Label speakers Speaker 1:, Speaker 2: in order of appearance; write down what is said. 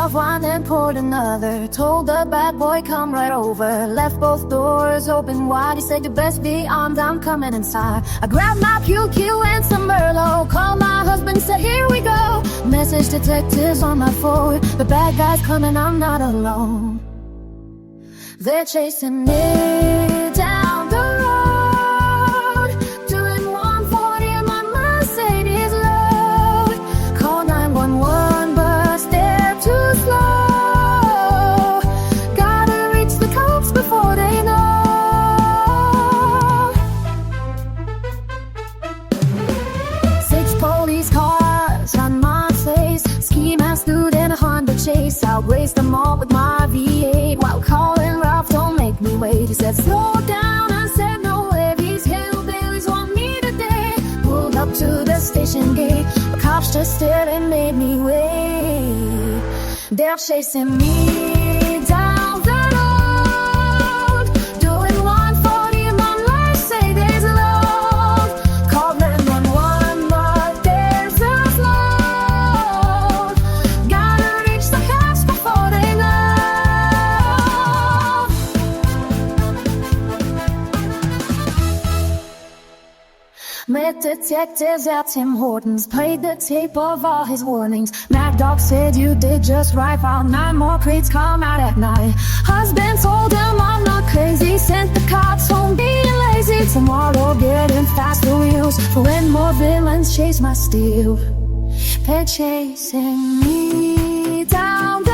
Speaker 1: of wine and poured another. Told the bad boy come right over. Left both doors open wide. He said you best be armed, I'm coming inside. I grabbed my QQ and some Merlot. Called my husband, said here we go. Message detectives on my phone. The bad guys coming, I'm not alone. They're chasing me down the road, doing 140 in my Mercedes load. Call 911 but they're too slow. Gotta reach the cops before they know. 6 police cars on my face. Ski mask dude in a Honda Chase. I'll race them all with my V8 while calling Ralph, don't make me wait. He said slow down, I said no way. These hillbillies want me today. Pulled up to the station gate. The cops just stared and made me wait. They're chasing me down the road, doing 140 in my Mercedes load. Called 911 but they're too slow. Gotta reach the cops before they know. Met detectives at Tim Hortons. Played the tape of all his warnings. Mad Dog said you did just right. Found 9 more crates come out at night. Husband told him I'm not crazy. Sent the cops home being lazy. Tomorrow getting faster wheels for when more villains chase my steel. They're chasing me down